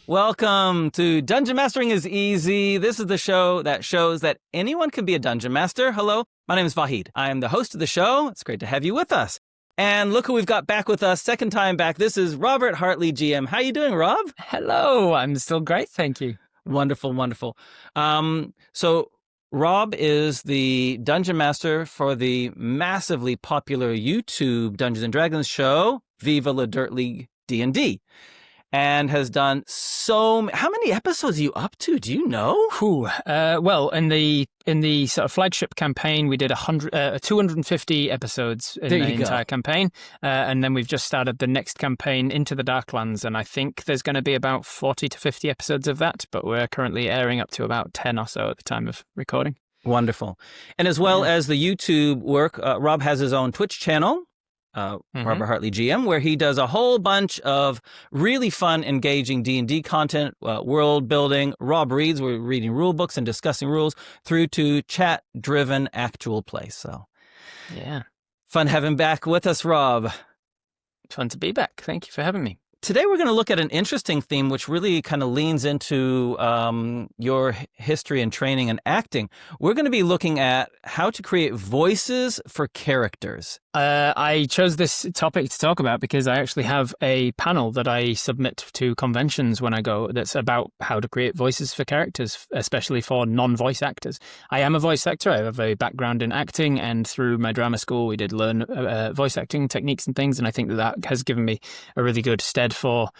Welcome to Dungeon Mastering is Easy. This is the show that shows that anyone can be a dungeon master. Hello, my name is Vahid. I am the host of the show. It's great to have you with us. And look who we've got back with us, second time back. This is Robert Hartley GM. How you doing, Rob? Hello, I'm still great, thank you. Wonderful, wonderful. So Rob is the dungeon master for the massively popular YouTube Dungeons & Dragons show, Viva La Dirt League D&D. And has done how many episodes are you up to? Do you know? Well, in the sort of flagship campaign, we did 250 episodes in the entire campaign, and then we've just started the next campaign, Into the Darklands, and I think there's going to be about 40 to 50 episodes of that, but we're currently airing up to about 10 or so at the time of recording. Wonderful. And as well as the YouTube work, Rob has his own Twitch channel, Robert Hartley GM, where he does a whole bunch of really fun, engaging D&D content, world building. Rob reads, we're reading rule books and discussing rules, through to chat-driven actual play. So, yeah. Fun having back with us, Rob. Fun to be back. Thank you for having me. Today we're going to look at an interesting theme which really kind of leans into your history and training and acting. We're going to be looking at how to create voices for characters. I chose this topic to talk about because I actually have a panel that I submit to conventions when I go that's about how to create voices for characters, especially for non-voice actors. I am a voice actor. I have a background in acting, and through my drama school we did learn voice acting techniques and things, and I think that has given me a really good stead for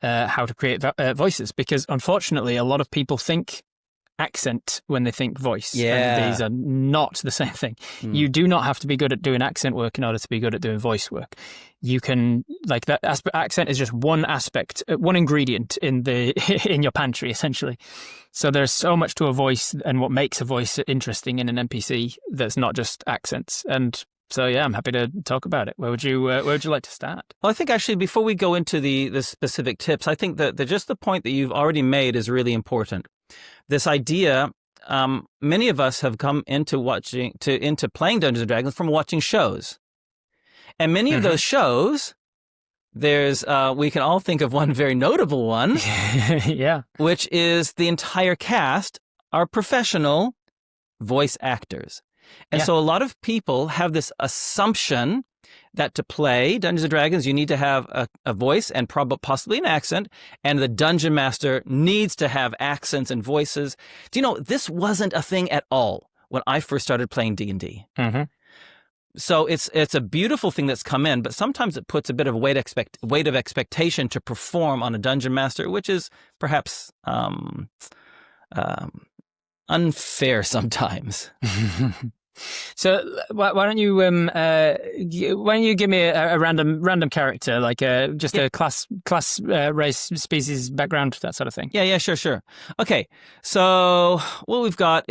how to create voices, because unfortunately a lot of people think accent when they think voice. Yeah. And these are not the same thing. You do not have to be good at doing accent work in order to be good at doing voice work. You can, like, that accent is just one aspect, one ingredient in your pantry, essentially. So there's so much to a voice and what makes a voice interesting in an NPC that's not just accents. And so, yeah, I'm happy to talk about it. Where would you like to start? Well, I think actually before we go into the specific tips, I think that just the point that you've already made is really important. This idea, many of us have come into playing Dungeons & Dragons from watching shows. And many of those shows, we can all think of one very notable one. Yeah. Which is the entire cast are professional voice actors. And so a lot of people have this assumption that to play Dungeons & Dragons, you need to have a voice and possibly an accent, and the Dungeon Master needs to have accents and voices. Do you know, this wasn't a thing at all when I first started playing D&D. So it's a beautiful thing that's come in, but sometimes it puts a bit of weight of expectation to perform on a Dungeon Master, which is perhaps unfair sometimes. So why don't you give me a random character, like just a class, race, species, background, that sort of thing? Yeah, sure. Okay, so what we've got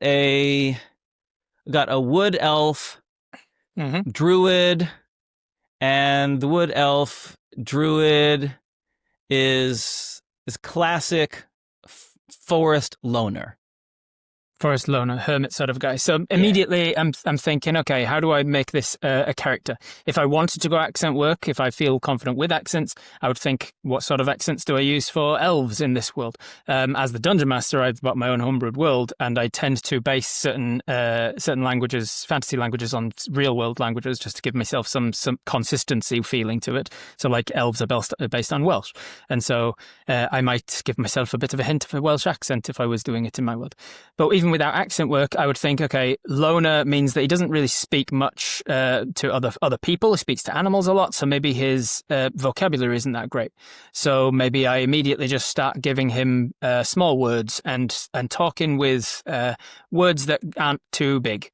a wood elf, druid, and the wood elf druid is classic forest loner. Forest loner, hermit sort of guy. So immediately I'm thinking, okay, how do I make this a character? If I wanted to go accent work, if I feel confident with accents, I would think, what sort of accents do I use for elves in this world? As the Dungeon Master, I've got my own homebrewed world, and I tend to base certain languages, fantasy languages, on real world languages, just to give myself some consistency feeling to it. So like elves are based on Welsh. And so I might give myself a bit of a hint of a Welsh accent if I was doing it in my world. But even without accent work, I would think, okay, loner means that he doesn't really speak much to other people. He speaks to animals a lot, so maybe his vocabulary isn't that great. So maybe I immediately just start giving him small words and talking with words that aren't too big.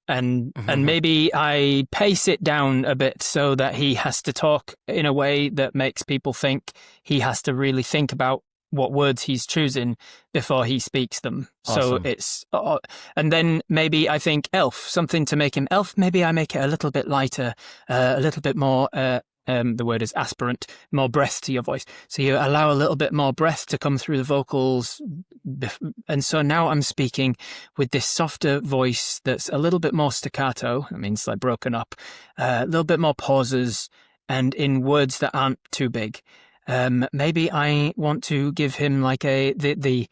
And maybe I pace it down a bit so that he has to talk in a way that makes people think he has to really think about what words he's choosing before he speaks them. Awesome. So it's, and then maybe I think elf, something to make him elf. Maybe I make it a little bit lighter, a little bit more, the word is aspirant, more breath to your voice. So you allow a little bit more breath to come through the vocals. And so now I'm speaking with this softer voice that's a little bit more staccato. That means like broken up, a little bit more pauses, and in words that aren't too big. maybe I want to give him like the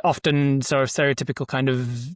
often sort of stereotypical kind of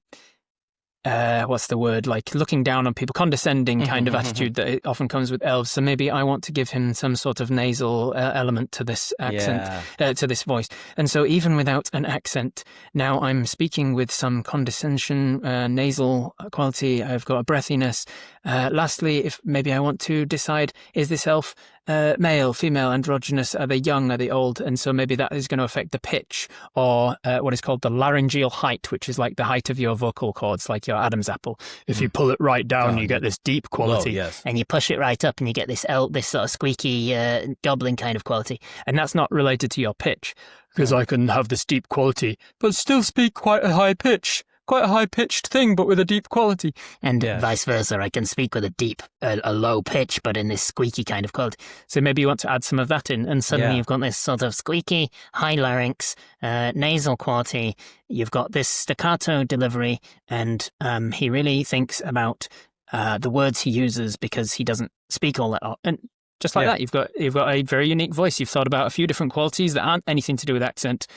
what's the word, like looking down on people, condescending kind of attitude that it often comes with elves. So maybe I want to give him some sort of nasal element to this accent, to this voice. And so even without an accent, now I'm speaking with some condescension, nasal quality. I've got a breathiness. Lastly, if maybe I want to decide, is this elf male, female, androgynous? Are they young? Are they old? And so maybe that is going to affect the pitch, or what is called the laryngeal height, which is like the height of your vocal cords, like your Adam's apple. If you pull it right down, you get this deep quality, and you push it right up, and you get this sort of squeaky, gobbling kind of quality. And that's not related to your pitch, because I can have this deep quality, but still speak quite a high pitch. Quite a high-pitched thing, but with a deep quality. And vice versa, I can speak with a low pitch, but in this squeaky kind of quality. So maybe you want to add some of that in. And suddenly you've got this sort of squeaky, high larynx, nasal quality. You've got this staccato delivery, and he really thinks about the words he uses because he doesn't speak all that. And just like that, you've got a very unique voice. You've thought about a few different qualities that aren't anything to do with accent,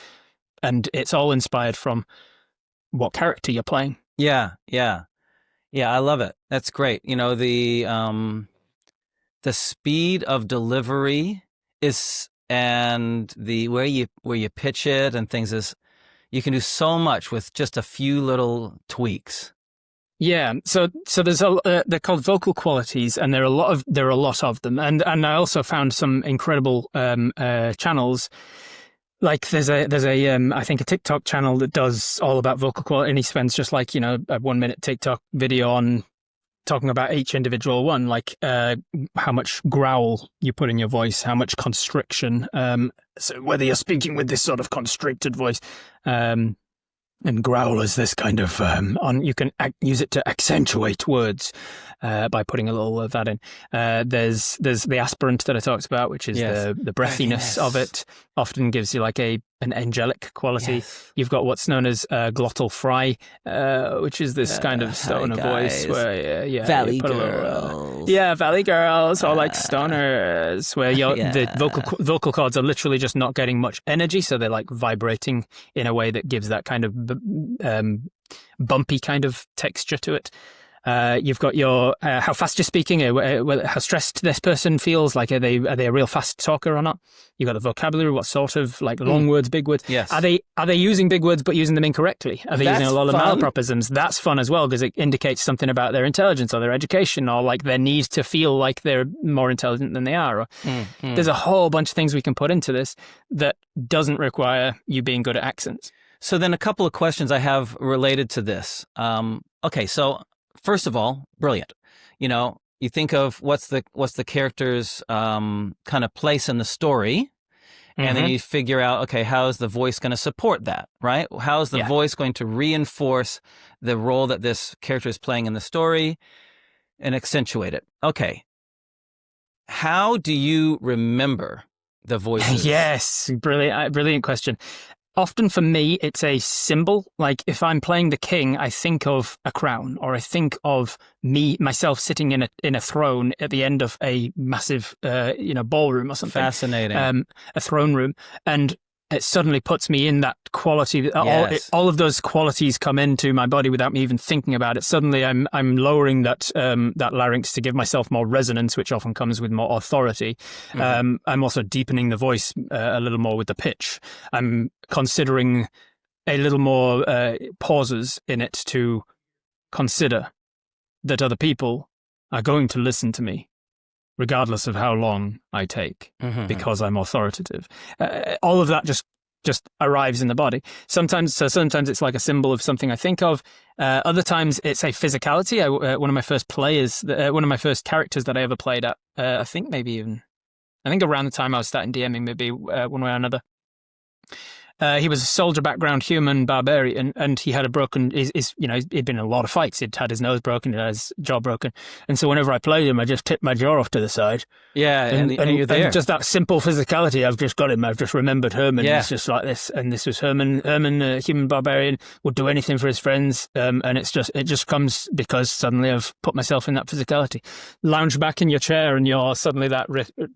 and it's all inspired from what character you're playing. Yeah, I love it. That's great. You know, the speed of delivery is, and the where you pitch it and things is, you can do so much with just a few little tweaks. Yeah, so there's they're called vocal qualities, and there are a lot of them, and I also found some incredible channels. Like there's a I think a TikTok channel that does all about vocal quality, and he spends just like, you know, a 1 minute TikTok video on talking about each individual one, like how much growl you put in your voice, how much constriction, so whether you're speaking with this sort of constricted voice, and growl is this kind of you can use it to accentuate words by putting a little of that in. There's the aspirant that I talked about, which is the breathiness of it. Often gives you like an angelic quality. Yes. You've got what's known as glottal fry, which is this kind of stoner voice where Valley girls. Valley girls, or like stoners, where the vocal cords are literally just not getting much energy, so they're like vibrating in a way that gives that kind of bumpy kind of texture to it. You've got your how fast you're speaking, how stressed this person feels. Like, are they a real fast talker or not? You've got the vocabulary, what sort of like long words, big words. Yes. Are they using big words but using them incorrectly? Are they using a lot of malapropisms? That's fun as well, because it indicates something about their intelligence or their education, or like their need to feel like they're more intelligent than they are. There's a whole bunch of things we can put into this that doesn't require you being good at accents. So then a couple of questions I have related to this. Okay, so first of all, brilliant. You know, you think of what's the character's kind of place in the story, and then you figure out, okay, how is the voice going to support that, right? How is the voice going to reinforce the role that this character is playing in the story and accentuate it? Okay. How do you remember the voices? Yes, brilliant question. Often for me, it's a symbol. Like if I'm playing the king, I think of a crown, or I think of myself sitting in a throne at the end of a massive, ballroom or something. Fascinating. A throne room, and it suddenly puts me in that quality. Yes. All of those qualities come into my body without me even thinking about it. Suddenly, I'm lowering that larynx to give myself more resonance, which often comes with more authority. I'm also deepening the voice a little more with the pitch. I'm considering a little more pauses in it to consider that other people are going to listen to me, regardless of how long I take, because I'm authoritative. All of that just arrives in the body. Sometimes it's like a symbol of something I think of. Other times it's a physicality. One of my first characters that I ever played at, I think around the time I was starting DMing, maybe one way or another. He was a soldier background human barbarian, and he had a broken. He'd been in a lot of fights. He'd had his nose broken, he'd had his jaw broken, and so whenever I played him, I just tipped my jaw off to the side. Yeah, and you're there. And just that simple physicality. I've just got him. I've just remembered Herman. Yeah. He's just like this, and this was Herman. Herman, human barbarian, would do anything for his friends, and it just comes because suddenly I've put myself in that physicality. Lounge back in your chair, and you're suddenly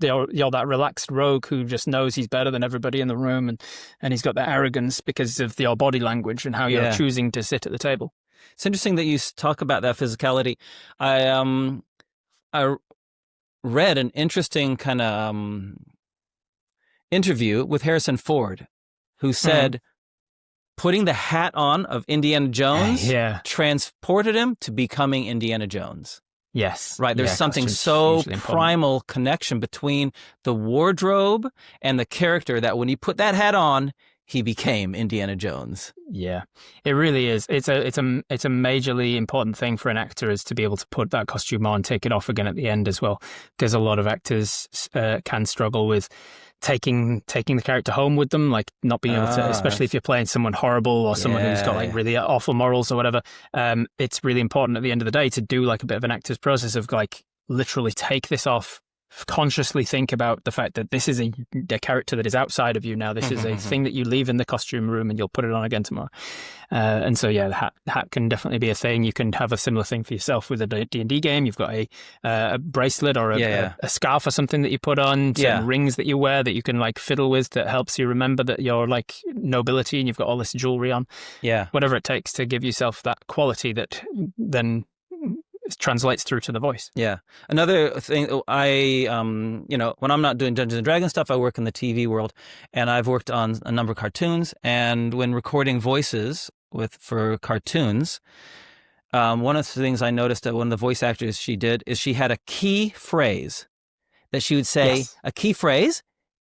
you're that relaxed rogue who just knows he's better than everybody in the room, and he's got that arrogance because of your body language and how you're choosing to sit at the table. It's interesting that you talk about that physicality. I read an interesting kind of interview with Harrison Ford, who said putting the hat on of Indiana Jones transported him to becoming Indiana Jones. Yes. Right. There's something so primal connection between the wardrobe and the character that when he put that hat on, he became Indiana Jones. Yeah, it really is. It's a majorly important thing for an actor is to be able to put that costume on, take it off again at the end as well. Because a lot of actors can struggle with taking the character home with them, like not being able to, especially if you're playing someone horrible or someone who's got like really awful morals or whatever. It's really important at the end of the day to do like a bit of an actor's process of like literally take this off, consciously think about the fact that this is a character that is outside of you now. This is a thing that you leave in the costume room and you'll put it on again tomorrow. And so, the hat can definitely be a thing. You can have a similar thing for yourself with a D&D game. You've got a bracelet or a scarf or something that you put on, some rings that you wear that you can like fiddle with that helps you remember that you're like nobility and you've got all this jewelry on. Yeah. Whatever it takes to give yourself that quality that then translates through to the voice. Yeah. Another thing, when I'm not doing Dungeons and Dragons stuff, I work in the TV world, and I've worked on a number of cartoons. And when recording voices for cartoons, one of the things I noticed that one of the voice actors she did is she had a key phrase that she would say, a key phrase,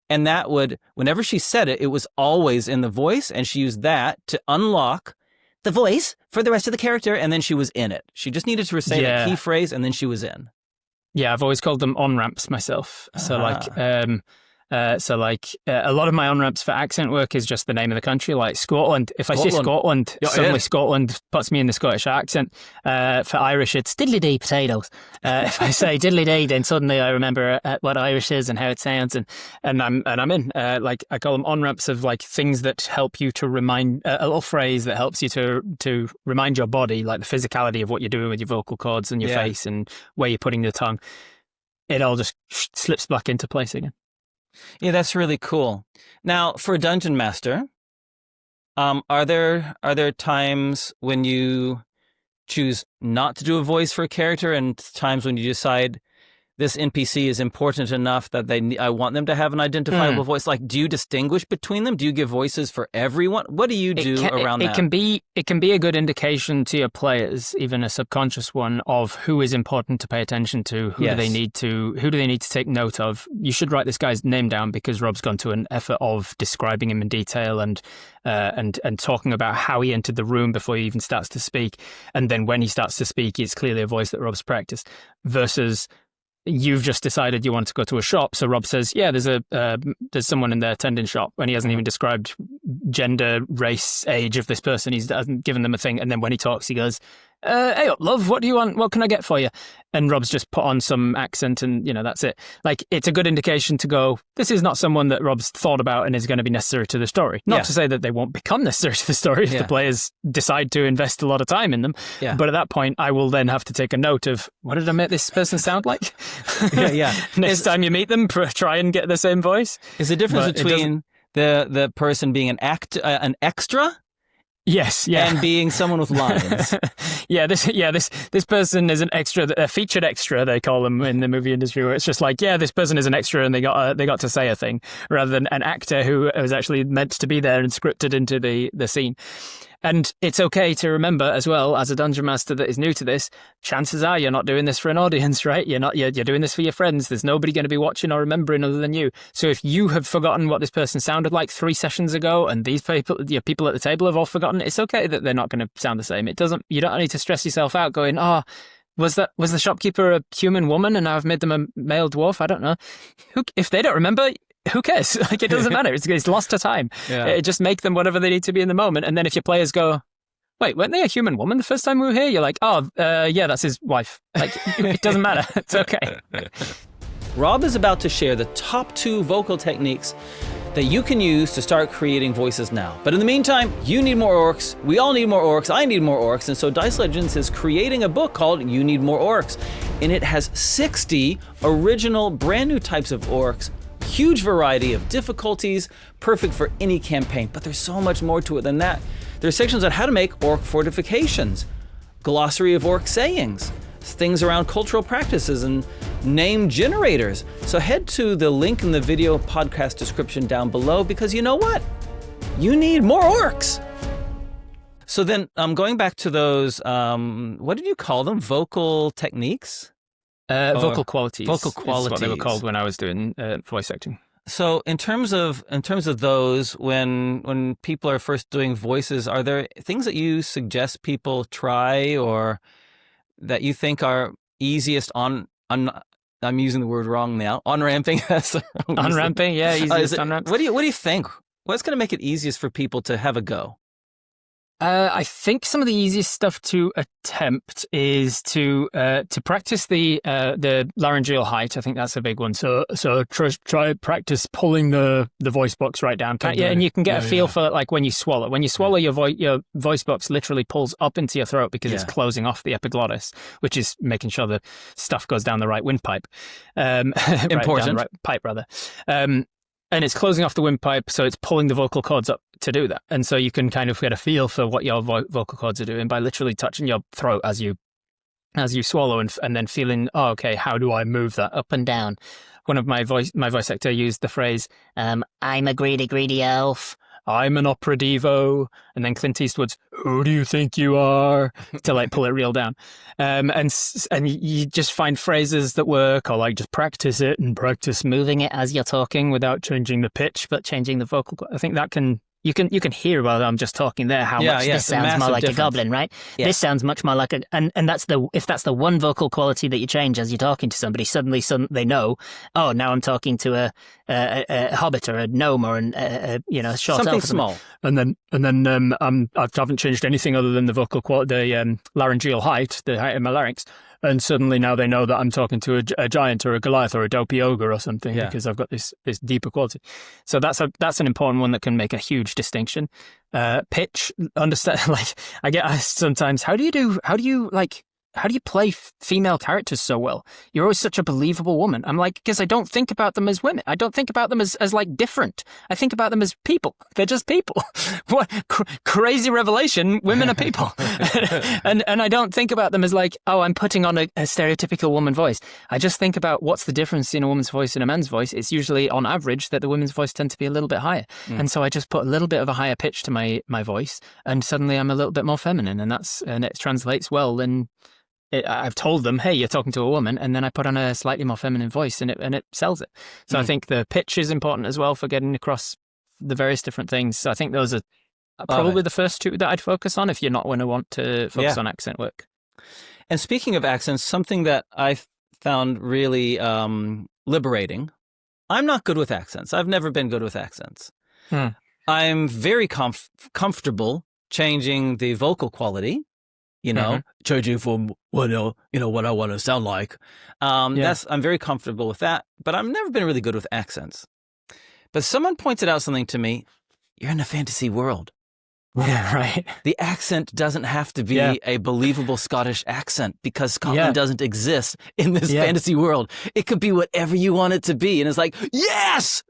and that would, whenever she said it, it was always in the voice, and she used that to unlock the voice for the rest of the character, and then she was in it. She just needed to say the key phrase, and then she was in. Yeah, I've always called them on-ramps myself. So a lot of my on-ramps for accent work is just the name of the country, like Scotland. If I say Scotland, suddenly Scotland puts me in the Scottish accent. For Irish, it's diddly-dee potatoes. If I say diddly-dee, then suddenly I remember what Irish is and how it sounds, and I'm in. Like I call them on-ramps of like things that help you to remind, a little phrase that helps you to remind your body, like the physicality of what you're doing with your vocal cords and your face and where you're putting the tongue. It all just slips back into place again. Yeah, that's really cool. Now, for a dungeon master, are there times when you choose not to do a voice for a character, and times when you decide this NPC is important enough that I want them to have an identifiable voice? Like, do you distinguish between them? Do you give voices for everyone? What do you do around that? It can be a good indication to your players, even a subconscious one, of who is important to pay attention to, who do they need to take note of. You should write this guy's name down because Rob's gone to an effort of describing him in detail and talking about how he entered the room before he even starts to speak. And then when he starts to speak, it's clearly a voice that Rob's practiced, versus you've just decided you want to go to a shop. So Rob says, there's someone in there tending shop, and he hasn't even described gender, race, age of this person. He hasn't given them a thing. And then when he talks, he goes, hey up, love, what do you want? What can I get for you? And Rob's just put on some accent and, that's it. Like, it's a good indication to go, this is not someone that Rob's thought about and is going to be necessary to the story. Not to say that they won't become necessary to the story if the players decide to invest a lot of time in them. Yeah. But at that point, I will then have to take a note of, what did I make this person sound like? Next time you meet them, try and get the same voice. Is the difference between the person being an extra? Yes, and being someone with lines. This person is an extra, a featured extra, they call them in the movie industry, where it's just like, this person is an extra and they got to say a thing, rather than an actor who was actually meant to be there and scripted into the scene. And it's okay to remember as well, as a dungeon master that is new to this, chances are you're not doing this for an audience, right? You're doing this for your friends. There's nobody going to be watching or remembering other than you. So if you have forgotten what this person sounded like 3 sessions ago, and these people at the table have all forgotten, it's okay that they're not going to sound the same. You don't need to stress yourself out going, was the shopkeeper a human woman and I've made them a male dwarf? I don't know. If they don't remember, who cares? Like, it doesn't matter. It's lost to time. Just make them whatever they need to be in the moment. And then if your players go, wait, weren't they a human woman the first time we were here? You're like, yeah, that's his wife. Like, it doesn't matter. It's okay. Rob is about to share the top 2 vocal techniques that you can use to start creating voices now. But in the meantime, you need more orcs. We all need more orcs. I need more orcs. And so Dice Legenz is creating a book called You Need More Orcs. And it has 60 original, brand new types of orcs. Huge variety of difficulties, perfect for any campaign. But there's so much more to it than that. There's sections on how to make orc fortifications, glossary of orc sayings, things around cultural practices and name generators. So head to the link in the video podcast description down below, because you know what? You need more orcs. So then going back to those, what did you call them? Vocal techniques? Vocal qualities. Vocal qualities. Is what they were called when I was doing voice acting. So in terms of those, when people are first doing voices, are there things that you suggest people try, or that you think are easiest I'm using the word wrong now. On-ramping. On-ramping, yeah, easiest on-ramps. What do you think? What's going to make it easiest for people to have a go? I think some of the easiest stuff to attempt is to practice the laryngeal height. I think that's a big one. So try practice pulling the voice box right down. And you can get a feel for, like, when you swallow. When you swallow, your voice box literally pulls up into your throat because it's closing off the epiglottis, which is making sure the stuff goes down the right windpipe. Important. Right down the right pipe, rather. And it's closing off the windpipe, so it's pulling the vocal cords up to do that. And so you can kind of get a feel for what your vocal cords are doing by literally touching your throat as you swallow, and then feeling, oh, okay, how do I move that up and down? One of my voice actor used the phrase, I'm a greedy elf. I'm an opera divo. And then Clint Eastwood's, who do you think you are? To, like, pull it real down. And you just find phrases that work, or, like, just practice it and practice moving it as you're talking without changing the pitch, but changing the vocal. I think that you can hear while I'm just talking there how much this sounds more like a goblin, right? Yeah. This sounds much more like and if that's the one vocal quality that you change as you're talking to somebody, suddenly they know, oh, now I'm talking to a hobbit or a gnome or a short something elf small. And then I haven't changed anything other than the vocal quality, the laryngeal height, the height of my larynx. And suddenly now they know that I'm talking to a giant or a Goliath or a dopey ogre or something, because I've got this deeper quality. So that's an important one that can make a huge distinction. Pitch, understand, like, I get asked sometimes, how do you play female characters so well? You're always such a believable woman. I'm like, because I don't think about them as women. I don't think about them as like different. I think about them as people. They're just people. What crazy revelation? Women are people. and I don't think about them as like, oh, I'm putting on a stereotypical woman voice. I just think about what's the difference in a woman's voice and a man's voice. It's usually, on average, that the women's voice tends to be a little bit higher. And so I just put a little bit of a higher pitch to my voice, and suddenly I'm a little bit more feminine, and it translates well. And I've told them, hey, you're talking to a woman, and then I put on a slightly more feminine voice, and it sells it. So I think the pitch is important as well for getting across the various different things. So I think those are probably the first 2 that I'd focus on if you're not going to want to focus on accent work. And speaking of accents, something that I found really liberating. I'm not good with accents. I've never been good with accents. I'm very comfortable changing the vocal quality. Changing from what I want to sound like. I'm very comfortable with that, but I've never been really good with accents. But someone pointed out something to me. You're in a fantasy world. Yeah, right. The accent doesn't have to be a believable Scottish accent, because Scotland doesn't exist in this fantasy world. It could be whatever you want it to be. And it's like, yes!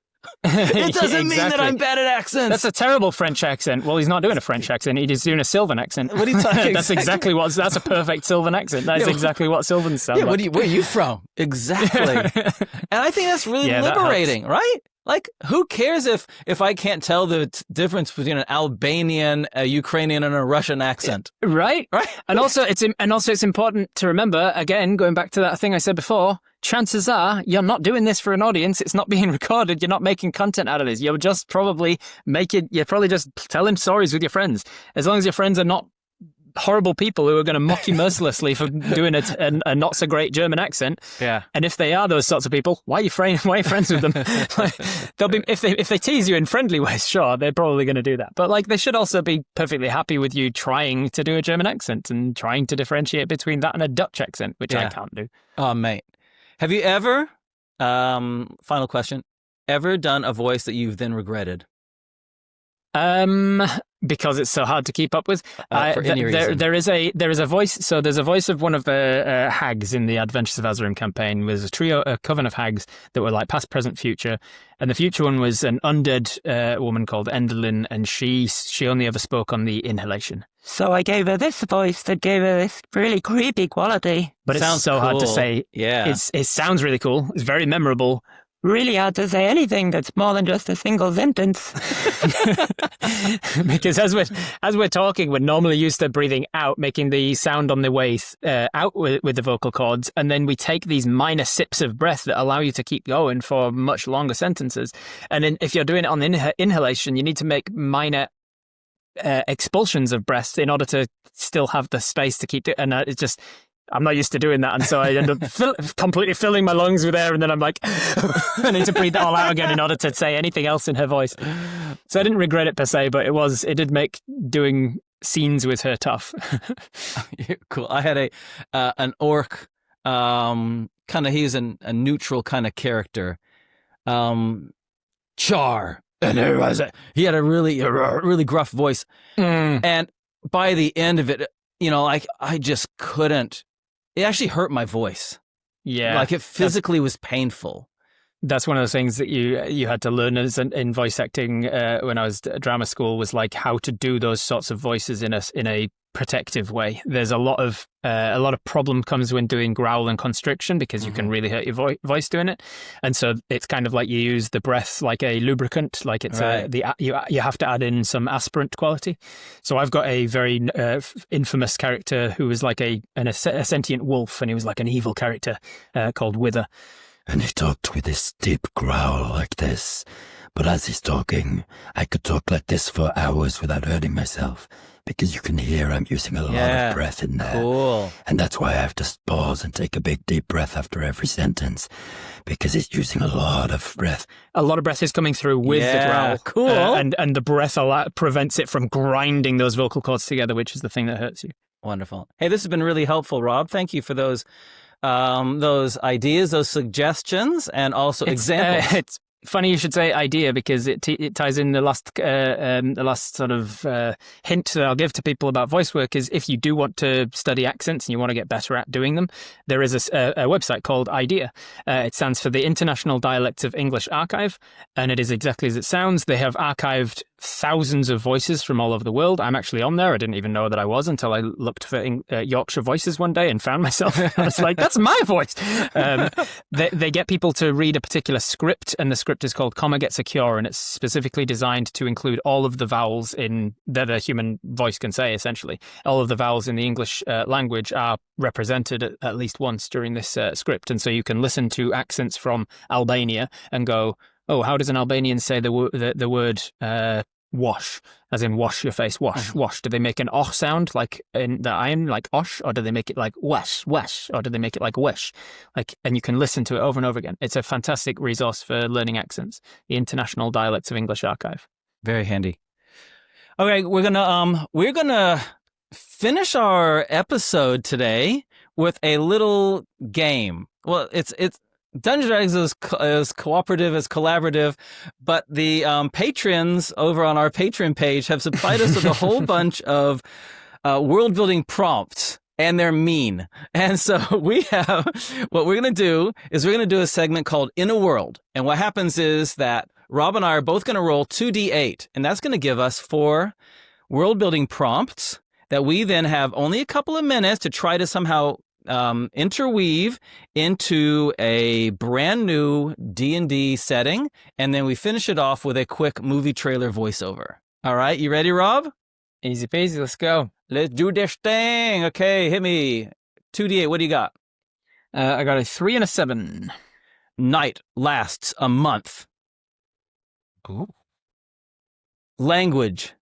It doesn't mean that I'm bad at accents. That's a terrible French accent. Well, he's not doing a French accent. He's doing a Sylvan accent. What are you talking about? That's a perfect Sylvan accent. That's exactly what Sylvans sound like. Where are you from? Exactly. And I think that's really liberating, right? Like, who cares if I can't tell the difference between an Albanian, a Ukrainian, and a Russian accent? Right. And also it's important to remember, again, going back to that thing I said before, chances are you're not doing this for an audience. It's not being recorded. You're not making content out of this. You're just probably just telling stories with your friends. As long as your friends are not horrible people who are going to mock you mercilessly for doing a not so great German accent. Yeah. And if they are those sorts of people, why are you friends with them? Like, they'll be if they tease you in friendly ways, sure, they're probably going to do that. But like, they should also be perfectly happy with you trying to do a German accent and trying to differentiate between that and a Dutch accent, which I can't do. Oh, mate. Have you ever, final question, ever done a voice that you've then regretted? Because it's so hard to keep up with. For any reason. There is a voice. So there's a voice of one of the hags in the Adventures of Azarim campaign. There's a coven of hags that were like past, present, future, and the future one was an undead woman called Enderlin, and she only ever spoke on the inhalation. So I gave her this voice that gave her this really creepy quality. But it sounds so hard to say. Yeah, it sounds really cool. It's very memorable. Really hard to say anything that's more than just a single sentence. Because as we're talking, we're normally used to breathing out, making the sound on the way out with the vocal cords, and then we take these minor sips of breath that allow you to keep going for much longer sentences. And then if you're doing it on the inhalation, you need to make minor expulsions of breath in order to still have the space to keep it. And it's just, I'm not used to doing that, and so I end up completely filling my lungs with air, and then I'm like, I need to breathe it all out again in order to say anything else in her voice. So I didn't regret it per se, but it did make doing scenes with her tough. Cool. I had an orc, kind of, he's a neutral kind of character, Char, and he had a really gruff voice, and by the end of it, like, I just couldn't. It actually hurt my voice. Yeah. Like, it physically was painful. That's one of the things that you had to learn in voice acting when I was at drama school, was like how to do those sorts of voices in a protective way. There's a lot of problem comes when doing growl and constriction, because you can really hurt your voice doing it. And so it's kind of like you use the breath like a lubricant, like it's you have to add in some aspirant quality. So I've got a very infamous character who was like a sentient wolf, and he was like an evil character called Wither. And he talked with this deep growl like this. But as he's talking, I could talk like this for hours without hurting myself, because you can hear I'm using a lot of breath in there. Cool. And that's why I have to pause and take a big deep breath after every sentence, because he's using a lot of breath. A lot of breath is coming through with the growl. Cool. And the breath prevents it from grinding those vocal cords together, which is the thing that hurts you. Wonderful. Hey, this has been really helpful, Rob. Thank you for those ideas, those suggestions, and also examples. It's funny you should say idea, because it ties in the last sort of hint that I'll give to people about voice work is, if you do want to study accents and you want to get better at doing them, there is a website called IDEA. It stands for the International Dialects of English Archive, and it is exactly as it sounds. They have archived thousands of voices from all over the world. I'm actually on there. I didn't even know that I was until I looked for Yorkshire voices one day and found myself. I was like, that's my voice. They get people to read a particular script, and the script is called Comma Gets a Cure, and it's specifically designed to include all of the vowels that a human voice can say, essentially. All of the vowels in the English language are represented at least once during this script, and so you can listen to accents from Albania and go, oh, how does an Albanian say the word wash, as in wash your face, wash, wash? Do they make an oh sound like in the iron, like osh, or do they make it like wash, wash, or do they make it like wish? And you can listen to it over and over again. It's a fantastic resource for learning accents, the International Dialects of English Archive. Very handy. Okay, we're gonna finish our episode today with a little game. Well, it's Dungeons & Dragons is cooperative, is collaborative, but the patrons over on our Patreon page have supplied us with a whole bunch of world-building prompts, and they're mean. And so what we're going to do is we're going to do a segment called In a World. And what happens is that Rob and I are both going to roll 2d8, and that's going to give us 4 world-building prompts that we then have only a couple of minutes to try to somehow interweave into a brand new D&D setting, and then we finish it off with a quick movie trailer voiceover. All right, you ready, Rob? Easy peasy, let's go. Let's do this thing. Okay, hit me. 2d8, what do you got? I got a 3 and a 7. Night lasts a month. Ooh. Language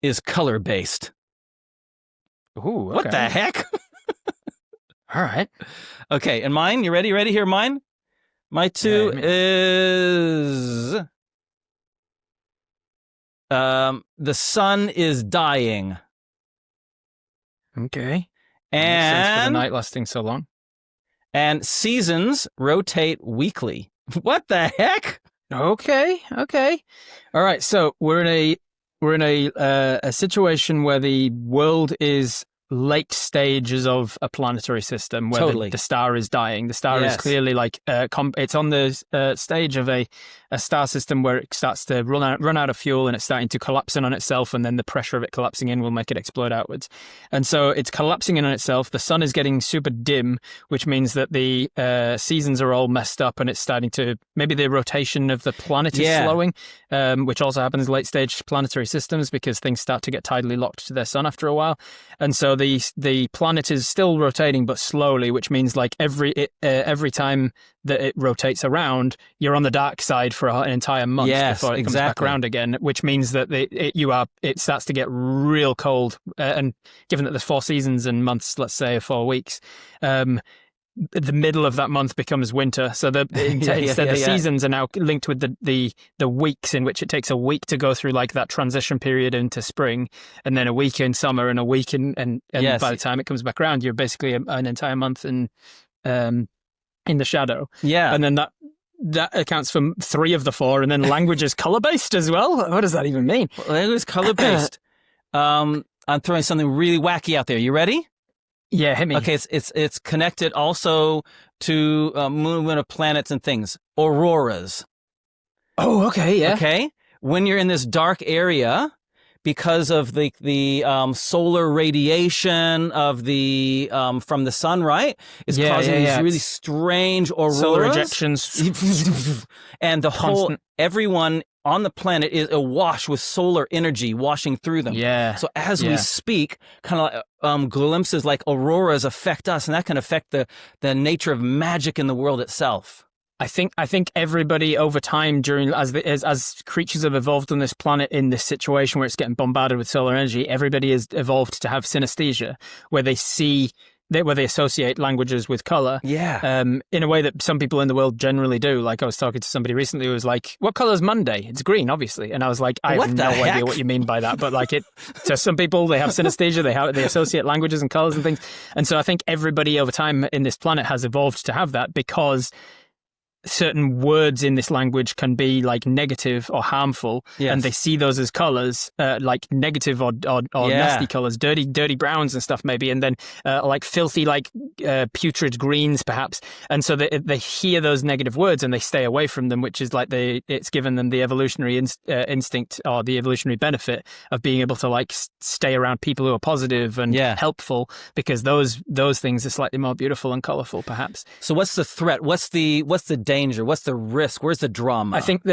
is color-based. Ooh, okay. What the heck? All right. Okay, and mine? You ready? Ready? Here, mine? My 2 is... the sun is dying. Okay. Makes sense for the And... night lasting so long. And seasons rotate weekly. What the heck? Okay. All right. So we're in a situation where the world is late stages of a planetary system where the star is dying. The star is clearly like it's on the stage of a star system where it starts to run out of fuel, and it's starting to collapse in on itself, and then the pressure of it collapsing in will make it explode outwards. And so it's collapsing in on itself. The sun is getting super dim, which means that the seasons are all messed up, and it's starting to, maybe the rotation of the planet is slowing, which also happens in late stage planetary systems because things start to get tidally locked to their sun after a while. And so the planet is still rotating, but slowly, which means like every time that it rotates around, you're on the dark side for an entire month before it comes back around again, which means that it starts to get real cold. And given that there's 4 seasons and months, let's say 4 weeks, the middle of that month becomes winter. So the seasons are now linked with the weeks in which it takes a week to go through like that transition period into spring, and then a week in summer and a week and by the time it comes back around, you're basically an entire month in the shadow. Yeah. And then that accounts for 3 of the 4, and then language is color-based as well. What does that even mean? Well, language is color-based. I'm throwing something really wacky out there. You ready? Yeah, hit me. Okay, it's connected also to movement of planets and things. Auroras. Oh, okay, yeah. Okay, when you're in this dark area, because of the solar radiation of the from the sun, right, is causing these really strange auroras. Solar ejections. And everyone on the planet is awash with solar energy washing through them. Yeah. So as we speak, kind of like, glimpses like auroras affect us, and that can affect the nature of magic in the world itself. I think everybody over time, as creatures have evolved on this planet in this situation where it's getting bombarded with solar energy, everybody has evolved to have synesthesia, where they associate languages with color. Yeah. In a way that some people in the world generally do. Like I was talking to somebody recently who was like, "What color is Monday?" "It's green, obviously." And I was like, "I have no idea what you mean by that." But like to some people, they have synesthesia. They associate languages and colors and things. And so I think everybody over time in this planet has evolved to have that, because certain words in this language can be like negative or harmful, and they see those as colors, like negative or nasty colors, dirty browns and stuff maybe, and then like filthy, like putrid greens perhaps. And so they hear those negative words and they stay away from them, which is like it's given them the evolutionary instinct or the evolutionary benefit of being able to like stay around people who are positive and helpful, because those things are slightly more beautiful and colorful perhaps. So what's the threat? What's the danger? What's the risk? Where's the drama? I think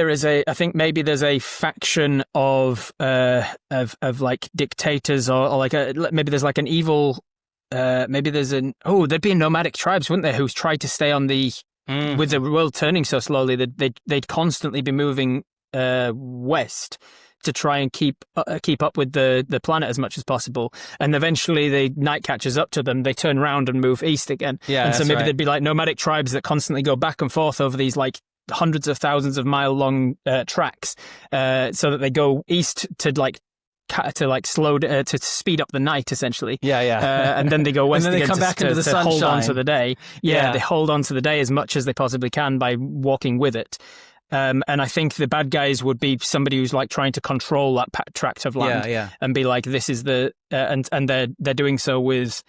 maybe there's a faction of like dictators or like maybe there's like an evil, maybe there's there'd be nomadic tribes, wouldn't there, who's tried to stay on with the world turning so slowly that they'd constantly be moving west to try and keep up with the planet as much as possible, and eventually the night catches up to them. They turn around and move east again. And so maybe there'd be like nomadic tribes that constantly go back and forth over these like hundreds of thousands of mile long tracks, so that they go east to speed up the night essentially. And then they go west and then they come back into the sunshine. Hold on to the day. They hold on to the day as much as they possibly can by walking with it. And I think the bad guys would be somebody who's like trying to control that tract of land, and be like, this is the and they're doing so with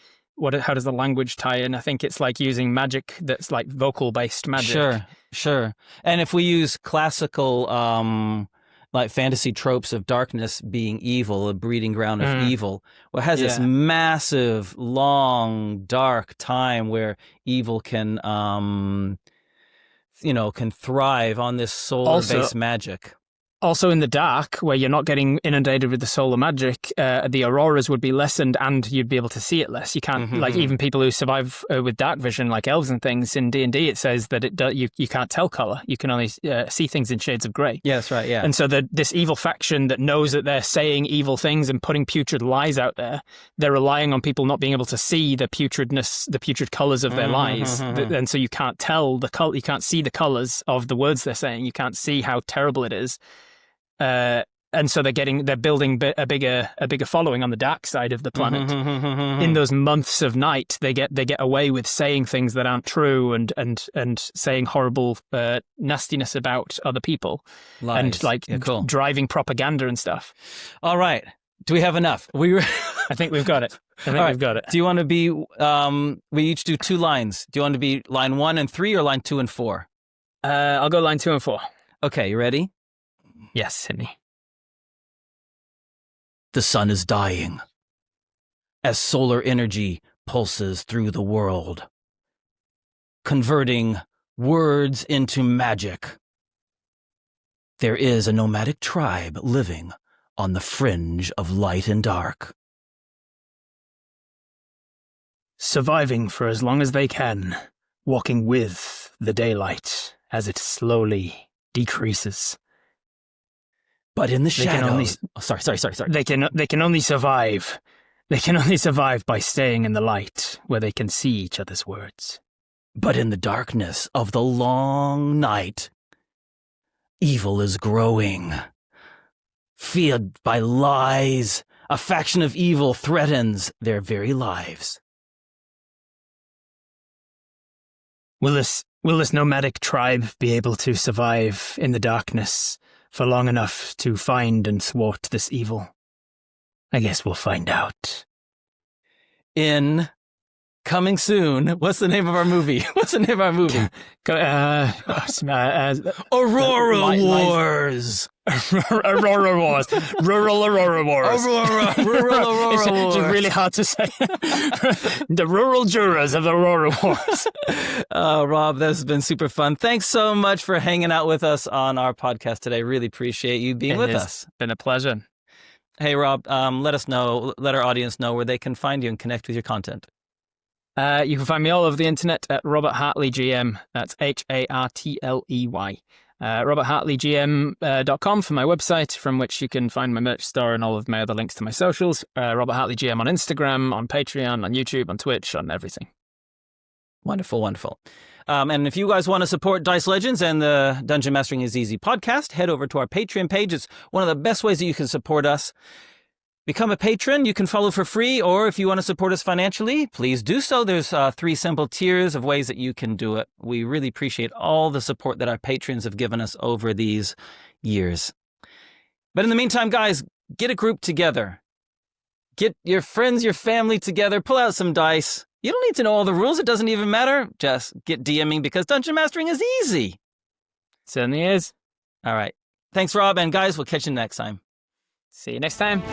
how does the language tie in? I think it's like using magic that's like vocal based magic. Sure. And if we use classical like fantasy tropes of darkness being evil, a breeding ground of evil, well, it has this massive, long, dark time where evil can can thrive on this solar-based magic. Also in the dark, where you're not getting inundated with the solar magic, the auroras would be lessened and you'd be able to see it less. You can't, like even people who survive with dark vision, like elves and things, in D&D, it says that you can't tell color. You can only see things in shades of grey. Yeah, that's right, yeah. And so this evil faction that knows that they're saying evil things and putting putrid lies out there, they're relying on people not being able to see the putridness, the putrid colours of their lies. And so you can't tell the color, you can't see the colours of the words they're saying. You can't see how terrible it is. And so they're building a bigger following on the dark side of the planet. In those months of night, they get away with saying things that aren't true and saying horrible nastiness about other people. Lies. And like driving propaganda and stuff. All right. Do we have enough? I think we've got it. We've got it. Do you want to be? We each do 2 lines. Do you want to be line 1 and 3 or line 2 and 4? I'll go line 2 and 4. Okay, you ready? Yes, hit me. The sun is dying as solar energy pulses through the world, converting words into magic. There is a nomadic tribe living on the fringe of light and dark, surviving for as long as they can, walking with the daylight as it slowly decreases. But in the shadows... Sorry. They can only survive. They can only survive by staying in the light, where they can see each other's words. But in the darkness of the long night, evil is growing. Fed by lies, a faction of evil threatens their very lives. Will this nomadic tribe be able to survive in the darkness for long enough to find and thwart this evil? I guess we'll find out. In coming soon, what's the name of our movie? Aurora Wars. Aurora Wars. Rural Aurora Wars. Rural Aurora Wars. It's really hard to say. The rural jurors of Aurora Wars. Rob, this has been super fun. Thanks so much for hanging out with us on our podcast today. Really appreciate you being with us. It's been a pleasure. Hey, Rob, let our audience know where they can find you and connect with your content. You can find me all over the internet at Robert Hartley GM. That's HARTLEY. RobertHartleyGM.com for my website, from which you can find my merch store and all of my other links to my socials. Robert Hartley GM on Instagram, on Patreon, on YouTube, on Twitch, on everything. Wonderful, wonderful. And if you guys want to support Dice Legenz and the Dungeon Mastering is Easy podcast, head over to our Patreon page. It's one of the best ways that you can support us. Become a patron. You can follow for free, or if you want to support us financially, please do so. There's 3 simple tiers of ways that you can do it. We really appreciate all the support that our patrons have given us over these years. But in the meantime, guys, get a group together. Get your friends, your family together. Pull out some dice. You don't need to know all the rules. It doesn't even matter. Just get DMing, because Dungeon Mastering is easy. Certainly is. All right. Thanks, Rob. And guys, we'll catch you next time. See you next time.